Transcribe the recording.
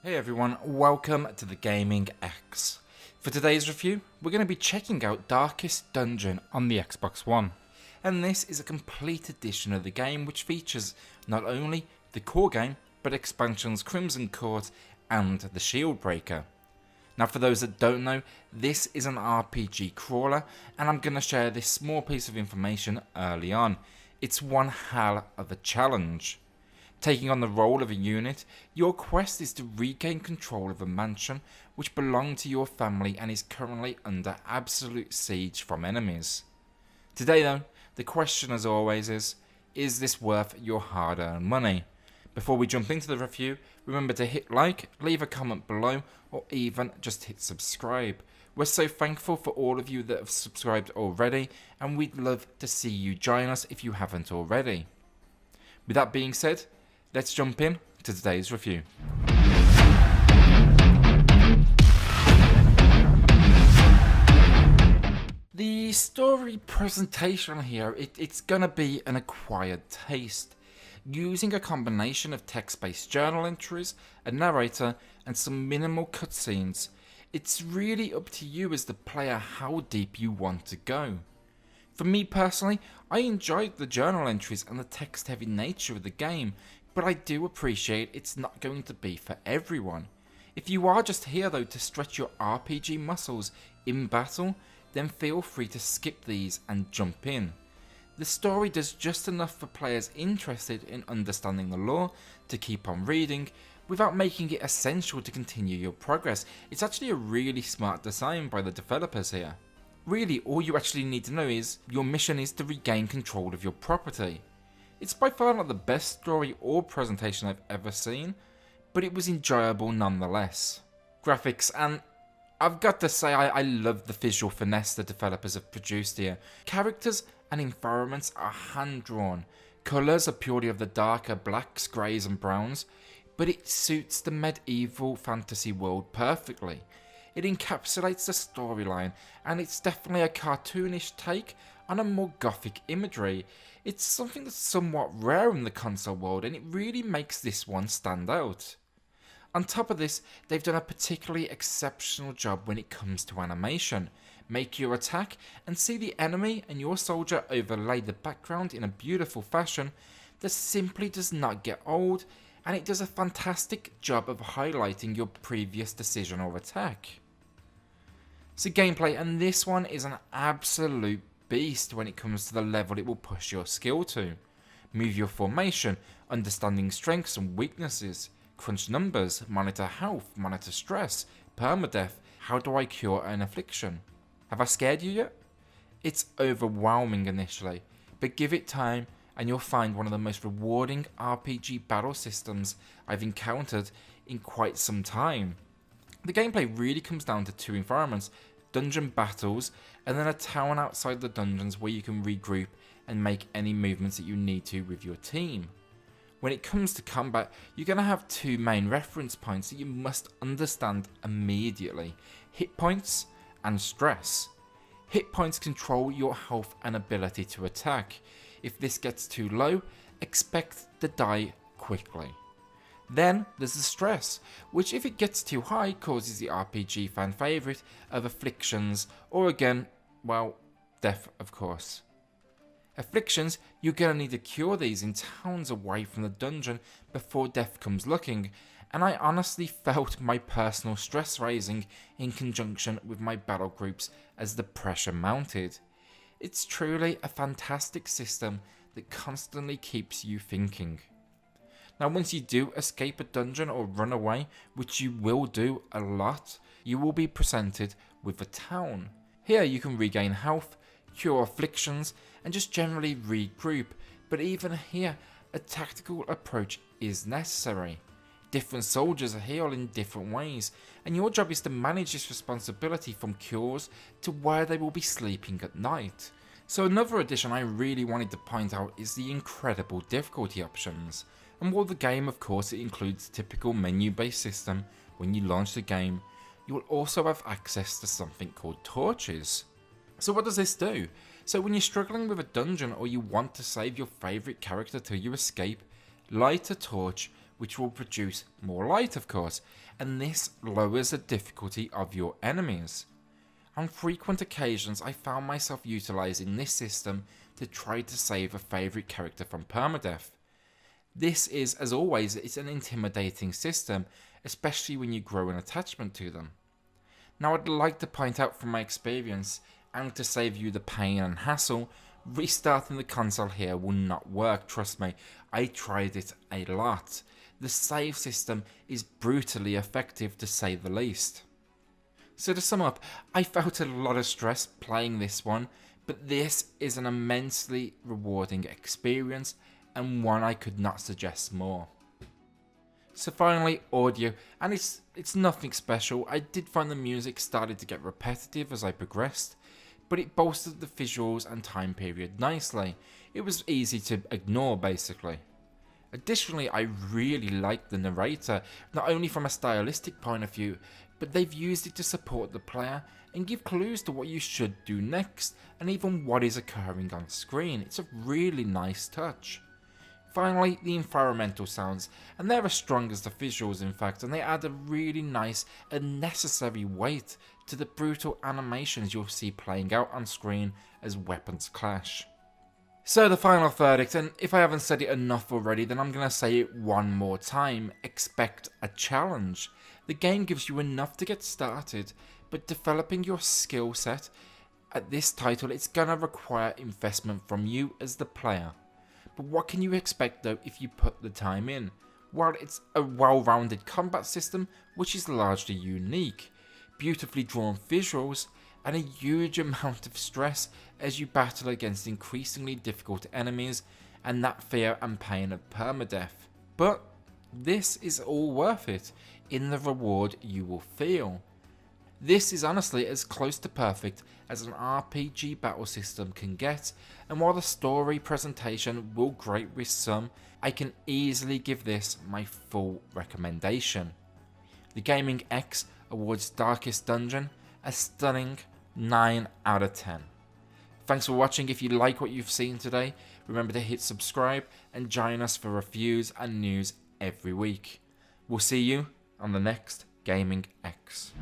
Hey everyone, welcome to the Gaming X. For today's review, we're going to be checking out Darkest Dungeon on the Xbox One. And this is a complete edition of the game which features not only the core game, but expansions Crimson Court and the Shield Breaker. Now for those that don't know, this is an RPG crawler and I'm going to share this small piece of information early on. It's one hell of a challenge. Taking on the role of a unit, your quest is to regain control of a mansion which belonged to your family and is currently under absolute siege from enemies. Today though, the question as always is this worth your hard-earned money? Before we jump into the review, remember to hit like, leave a comment below, or even just hit subscribe. We're so thankful for all of you that have subscribed already, and we'd love to see you join us if you haven't already. With that being said, let's jump in to today's review. The story presentation here, it's gonna be an acquired taste, using a combination of text-based journal entries, a narrator, and some minimal cutscenes. It's really up to you as the player how deep you want to go. For me personally, I enjoyed the journal entries and the text-heavy nature of the game, but I do appreciate it's not going to be for everyone. If you are just here though to stretch your RPG muscles in battle, then feel free to skip these and jump in. The story does just enough for players interested in understanding the lore to keep on reading, without making it essential to continue your progress. It's actually a really smart design by the developers here. Really, all you actually need to know is, your mission is to regain control of your property. It's by far not the best story or presentation I've ever seen, but it was enjoyable nonetheless. Graphics, and I've got to say I love the visual finesse the developers have produced here. Characters and environments are hand-drawn. Colours are purely of the darker blacks, greys and browns, but it suits the medieval fantasy world perfectly. It encapsulates the storyline, and it's definitely a cartoonish take on a more gothic imagery. It's something that's somewhat rare in the console world, and it really makes this one stand out. On top of this, they've done a particularly exceptional job when it comes to animation. Make your attack and see the enemy and your soldier overlay the background in a beautiful fashion that simply does not get old, and it does a fantastic job of highlighting your previous decision or attack. So gameplay, and this one is an absolute beast when it comes to the level it will push your skill to. Move your formation, understanding strengths and weaknesses, crunch numbers, monitor health, monitor stress, permadeath, how do I cure an affliction? Have I scared you yet? It's overwhelming initially, but give it time and you'll find one of the most rewarding RPG battle systems I've encountered in quite some time. The gameplay really comes down to two environments: dungeon battles, and then a town outside the dungeons where you can regroup and make any movements that you need to with your team. When it comes to combat, you're going to have two main reference points that you must understand immediately: hit points and stress. Hit points control your health and ability to attack. If this gets too low, expect to die quickly. Then there's the stress, which if it gets too high causes the RPG fan favourite of afflictions, or again, well, death of course. Afflictions, you're going to need to cure these in towns away from the dungeon before death comes looking, and I honestly felt my personal stress raising in conjunction with my battle groups as the pressure mounted. It's truly a fantastic system that constantly keeps you thinking. Now once you do escape a dungeon or run away, which you will do a lot, you will be presented with a town. Here you can regain health, cure afflictions, and just generally regroup, but even here a tactical approach is necessary. Different soldiers heal in different ways, and your job is to manage this responsibility from cures to where they will be sleeping at night. So another addition I really wanted to point out is the incredible difficulty options. And while the game of course it includes the typical menu based system when you launch the game, you will also have access to something called torches. So what does this do? So when you're struggling with a dungeon or you want to save your favourite character till you escape, light a torch which will produce more light of course, and this lowers the difficulty of your enemies. On frequent occasions I found myself utilising this system to try to save a favourite character from permadeath. This is, as always, it's an intimidating system, especially when you grow an attachment to them. Now I'd like to point out from my experience, and to save you the pain and hassle, restarting the console here will not work, trust me, I tried it a lot. The save system is brutally effective to say the least. So to sum up, I felt a lot of stress playing this one, but this is an immensely rewarding experience and one I could not suggest more. So finally, audio, and it's nothing special. I did find the music started to get repetitive as I progressed, but it bolstered the visuals and time period nicely. It was easy to ignore basically. Additionally, I really liked the narrator, not only from a stylistic point of view, but they've used it to support the player and give clues to what you should do next, and even what is occurring on screen. It's a really nice touch. Finally, the environmental sounds, and they're as strong as the visuals in fact, and they add a really nice and necessary weight to the brutal animations you'll see playing out on screen as weapons clash. So the final verdict, and if I haven't said it enough already, then I'm going to say it one more time: expect a challenge. The game gives you enough to get started, but developing your skill set at this title, it's going to require investment from you as the player. But what can you expect though if you put the time in? Well, it's a well-rounded combat system which is largely unique, beautifully drawn visuals, and a huge amount of stress as you battle against increasingly difficult enemies and that fear and pain of permadeath. But this is all worth it in the reward you will feel. This is honestly as close to perfect as an RPG battle system can get, and while the story presentation will grate with some, I can easily give this my full recommendation. The Gaming X awards Darkest Dungeon a stunning 9 out of 10. Thanks for watching. If you like what you've seen today, remember to hit subscribe and join us for reviews and news every week. We'll see you on the next Gaming X.